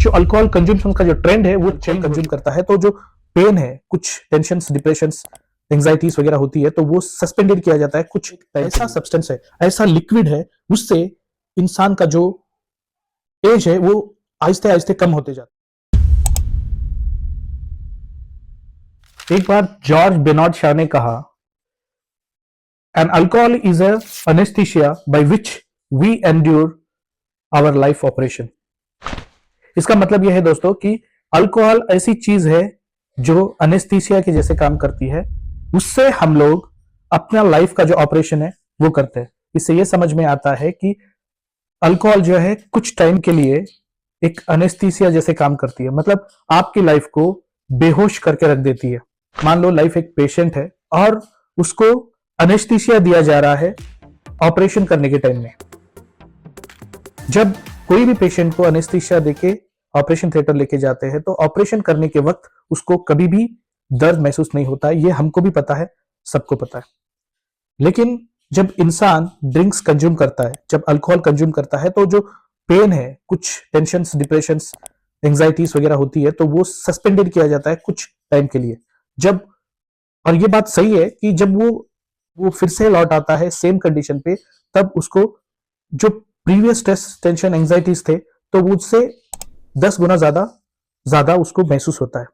जो alcohol consumption का जो ट्रेंड है वो चेंज कंज्यूम करता है, तो जो पेन है, कुछ टेंशन, डिप्रेशन, एंग्जाइटीज वगैरह होती है, तो वो सस्पेंडेड किया जाता है। कुछ ऐसा सब्सटेंस है, ऐसा लिक्विड है, उससे इंसान का जो एज है वो आहिस्ते आहिस्ते कम होते जाता है। एक बार जॉर्ज बेनार्ड शॉ ने कहा, an alcohol is a anaesthesia by which we endure our life operation. इसका मतलब यह है दोस्तों कि अल्कोहल ऐसी चीज है जो एनेस्थीसिया के जैसे काम करती है, उससे हम लोग अपना लाइफ का जो ऑपरेशन है वो करते हैं। इससे यह समझ में आता है कि अल्कोहल जो है कुछ टाइम के लिए एक एनेस्थीसिया जैसे काम करती है, मतलब आपकी लाइफ को बेहोश करके रख देती है। मान लो लाइफ एक पेशेंट है और उसको एनेस्थीसिया दिया जा रहा है ऑपरेशन करने के टाइम में। जब कोई भी पेशेंट को एनेस्थीसिया देके ऑपरेशन थिएटर लेके जाते हैं, तो ऑपरेशन करने के वक्त उसको कभी भी दर्द महसूस नहीं होता है। ये हमको भी पता है, सबको पता है। लेकिन जब इंसान ड्रिंक्स कंज्यूम करता है, जब अल्कोहल कंज्यूम करता है, तो जो पेन है, कुछ टेंशन, डिप्रेशन, एंग्जाइटीज वगैरह होती है, तो वो सस्पेंडेड किया जाता है कुछ टाइम के लिए। जब और ये बात सही है कि जब वो फिर से लौट आता है सेम कंडीशन पे, तब उसको जो प्रीवियस स्ट्रेस, टेंशन, एंग्जाइटीज थे, तो वो उससे 10 गुना ज्यादा उसको महसूस होता है।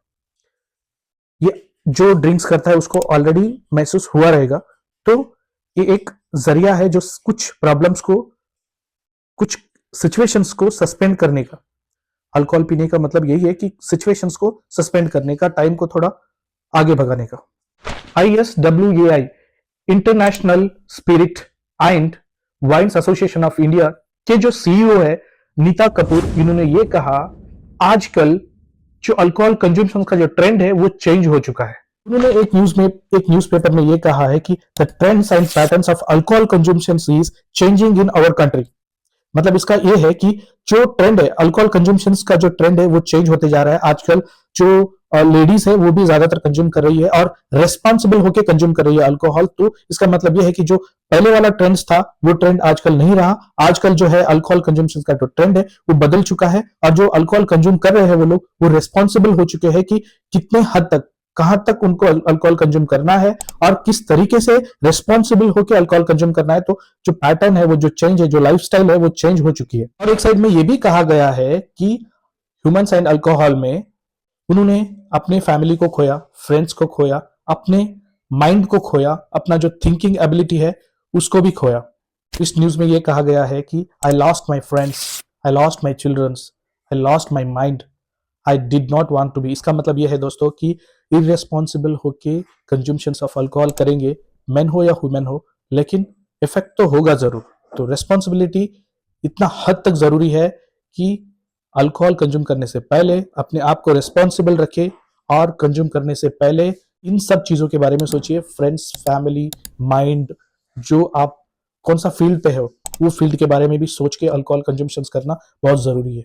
ये जो ड्रिंक्स करता है उसको ऑलरेडी महसूस हुआ रहेगा, तो ये एक जरिया है जो कुछ प्रॉब्लम्स को, कुछ सिचुएशंस को सस्पेंड करने का। अल्कोहल पीने का मतलब यही है कि सिचुएशंस को सस्पेंड करने का, टाइम को थोड़ा आगे भगाने का। ISWAI, International Spirit and Wines Association of India के जो सीईओ है नीता कपूर, इन्होंने ये कहा, आजकल जो अल्कोहल कंज्यूम्शन का जो ट्रेंड है वो चेंज हो चुका है। उन्होंने एक न्यूज़पेपर में ये कहा है कि the trends and patterns of alcohol consumption is changing in our country. मतलब इसका ये है कि जो ट्रेंड है, अल्कोहल कंज्यूम्शन का जो ट्रेंड है वो चेंज होते जा रहा है। आजकल जो लेडीज है वो भी ज्यादातर कंज्यूम कर रही है और रेस्पॉन्सिबल होकर कंज्यूम कर रही है अल्कोहल। तो इसका मतलब यह है कि जो पहले वाला ट्रेंड था वो ट्रेंड आजकल नहीं रहा। आजकल जो है अल्कोहल कंज्यूम्शन का जो ट्रेंड है वो बदल चुका है, और जो अल्कोहल कंज्यूम कर रहे हैं वो लोग वो रेस्पॉन्सिबल हो चुके हैं कि कितने हद तक, कहां तक उनको अल्कोहल कंज्यूम करना है और किस तरीके से रेस्पॉन्सिबल होकर अल्कोहल कंज्यूम करना है। तो जो पैटर्न है, वो जो चेंज है, जो लाइफस्टाइल है, वो चेंज हो चुकी है। और एक साइड में ये भी कहा गया है कि ह्यूमन्स एंड अल्कोहल में उन्होंने अपने फैमिली को खोया, फ्रेंड्स को खोया, अपने माइंड को खोया, अपना जो थिंकिंग एबिलिटी है उसको भी खोया। इस न्यूज में यह कहा गया है कि I lost my friends, I lost my childrens, I lost my mind, I did not want to be. इसका मतलब यह है दोस्तों कि इररेस्पॉन्सिबल होके कंज्यूम्शन ऑफ अल्कोहल करेंगे, मैन हो या वुमेन हो, लेकिन इफेक्ट तो होगा जरूर। तो रेस्पॉन्सिबिलिटी इतना हद तक जरूरी है कि अल्कोहल कंज्यूम करने से पहले अपने आप को रिस्पॉन्सिबल रखें, और कंज्यूम करने से पहले इन सब चीजों के बारे में सोचिए। फ्रेंड्स, फैमिली, माइंड, जो आप कौन सा फील्ड पे हो वो फील्ड के बारे में भी सोच के अल्कोहल कंज्यूम्शन करना बहुत जरूरी है।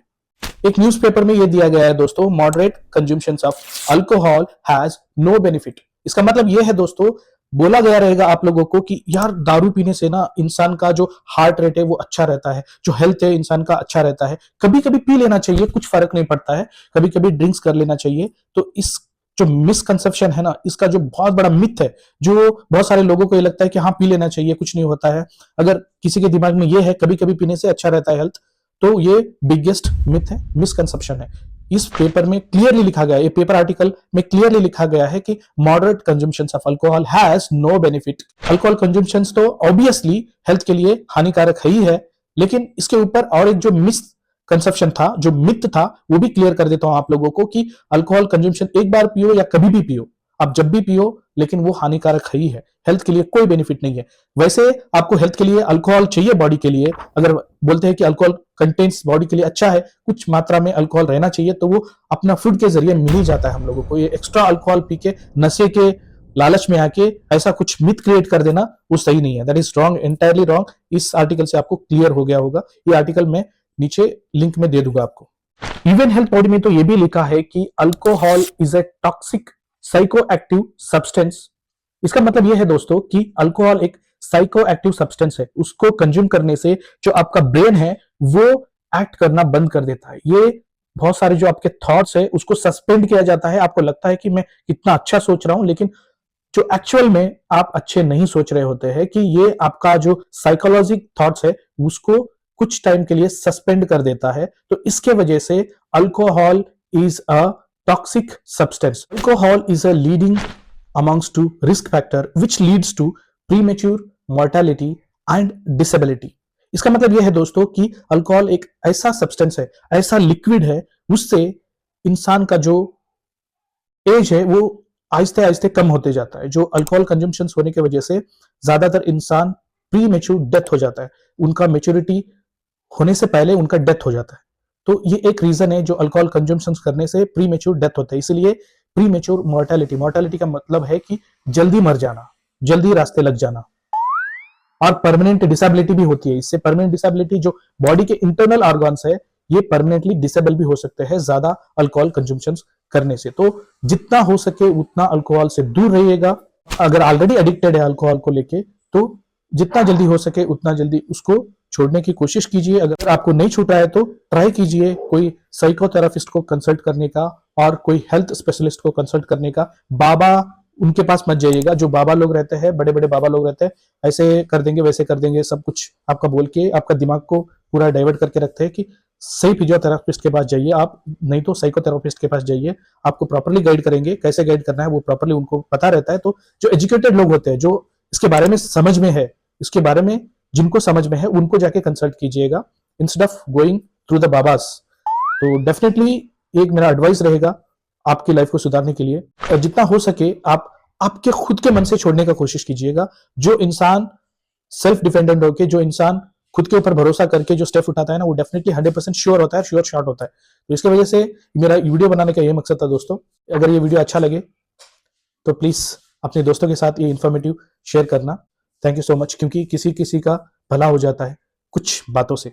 एक न्यूज़पेपर में यह दिया गया है दोस्तों, moderate consumption of alcohol has no benefit. इसका मतलब यह है दोस्तों, बोला गया रहेगा आप लोगों को कि यार दारू पीने से ना इंसान का जो हार्ट रेट है वो अच्छा रहता है, जो हेल्थ है इंसान का अच्छा रहता है, कभी कभी पी लेना चाहिए, कुछ फर्क नहीं पड़ता है, कभी कभी ड्रिंक्स कर लेना चाहिए। तो इस जो मिसकंसेप्शन है ना, इसका जो बहुत बड़ा मिथ है, जो बहुत सारे लोगों को ये लगता है कि हाँ पी लेना चाहिए, कुछ नहीं होता है। अगर किसी के दिमाग में ये है कभी कभी पीने से अच्छा रहता है हेल्थ, तो ये बिगेस्ट मिथ है, मिसकंसेप्शन है। इस पेपर में क्लियरली लिखा गया, ये पेपर आर्टिकल में क्लियरली लिखा गया है कि moderate consumption of alcohol has no benefit. Alcohol consumption तो ऑब्वियसली हेल्थ के लिए हानिकारक है ही है, लेकिन इसके ऊपर और एक जो मिसकंसेप्शन था, जो मिथ था, वो भी क्लियर कर देता हूं आप लोगों को कि अल्कोहल कंज्यूम्शन एक बार पियो या कभी भी पियो, आप जब भी पियो, लेकिन वो हानिकारक ही है, हेल्थ के लिए कोई बेनिफिट नहीं है। वैसे आपको हेल्थ के लिए अल्कोहल चाहिए, बॉडी के लिए, अगर बोलते हैं कि अल्कोहल कंटेंट्स बॉडी के लिए अच्छा है, कुछ मात्रा में अल्कोहल रहना चाहिए, तो वो अपना फूड के जरिए मिल ही जाता है हम लोगों को। ये एक्स्ट्रा अल्कोहल पी के नशे के लालच में आके ऐसा कुछ मिथ क्रिएट कर देना वो सही नहीं है, that is wrong, entirely wrong. इस आर्टिकल से आपको क्लियर हो गया होगा। ये आर्टिकल मैं नीचे लिंक में दे दूंगा आपको। इवन हेल्थ बॉडी में तो ये भी लिखा है कि alcohol is a toxic psychoactive substance. इसका मतलब यह है दोस्तों कि अल्कोहल एक साइकोएक्टिव सब्सटेंस है, उसको कंज्यूम करने से जो आपका ब्रेन है वो एक्ट करना बंद कर देता है। ये बहुत सारे जो आपके थॉट्स है उसको सस्पेंड किया जाता है। आपको लगता है कि मैं कितना अच्छा सोच रहा हूं, लेकिन जो एक्चुअल में आप अच्छे नहीं सोच रहे होते हैं, कि ये आपका जो साइकोलॉजिक थॉट्स है उसको कुछ टाइम के लिए सस्पेंड कर देता है। तो इसके वजह से alcohol is a toxic substance. Alcohol is a leading amongst to risk factor which leads to premature mortality and disability। इसका मतलब यह है दोस्तों कि अल्कोहल एक ऐसा सब्सटेंस है, ऐसा लिक्विड है, उससे इंसान का जो एज है वो आहिस्ते आहिस्ते कम होते जाता है। जो अल्कोहल कंजम्पशन होने की वजह से ज्यादातर इंसान प्री मेच्योर डेथ हो जाता है, उनका मेच्योरिटी होने से पहले उनका डेथ हो जाता है। तो ये एक रीजन है जो अल्कोहल कंजम्पशन करने से प्री मेच्योर डेथ होता है। इसलिए प्री मेच्योर मोर्टेलिटी, मोर्टेलिटी का मतलब है कि जल्दी मर जाना, जल्दी रास्ते लग जाना। और परमानेंट डिसेबिलिटी भी होती है। इससे परमानेंट डिसेबिलिटी, जो बॉडी के इंटरनल ऑर्गन्स है ये परमानेंटली डिसेबल भी हो सकते हैं ज्यादा अल्कोहल कंजम्पशन करने से। तो जितना हो सके उतना अल्कोहल से दूर रहिएगा। अगर ऑलरेडी एडिक्टेड है अल्कोहल को लेके, तो जितना जल्दी हो सके उतना जल्दी उसको छोड़ने की कोशिश कीजिए। अगर आपको नहीं छूटा है तो ट्राई कीजिए कोई साइकोथेरापिस्ट को कंसल्ट करने का और कोई हेल्थ स्पेशलिस्ट को कंसल्ट करने का। बाबा उनके पास मत जाइएगा, जो बाबा लोग रहते हैं, बड़े बड़े बाबा लोग रहते हैं, ऐसे कर देंगे वैसे कर देंगे, सब कुछ आपका बोल के आपका दिमाग को पूरा डाइवर्ट करके रखते हैं। कि सही फिजियोथेरापिस्ट के पास जाइए आप, नहीं तो साइकोथेरापिस्ट के पास जाइए, आपको प्रॉपरली गाइड करेंगे। कैसे गाइड करना है वो प्रॉपरली उनको पता रहता है। तो जो एजुकेटेड लोग होते हैं, जो इसके बारे में समझ में है, इसके बारे में जिनको समझ में है, उनको जाके कंसल्ट कीजिएगा instead of going through the babas. तो डेफिनेटली एक मेरा एडवाइस रहेगा आपकी लाइफ को सुधारने के लिए, और जितना हो सके आप आपके खुद के मन से छोड़ने का कोशिश कीजिएगा। जो इंसान सेल्फ डिपेंडेंट होकर, जो इंसान खुद के ऊपर भरोसा करके जो स्टेप उठाता है ना, वो डेफिनेटली 100% श्योर होता है, श्योर शॉट होता है। तो इसकी वजह से मेरा वीडियो बनाने का यही मकसद था दोस्तों। अगर ये वीडियो अच्छा लगे तो प्लीज अपने दोस्तों के साथ ये इन्फॉर्मेटिव शेयर करना। थैंक यू सो मच, क्योंकि किसी किसी का भला हो जाता है कुछ बातों से।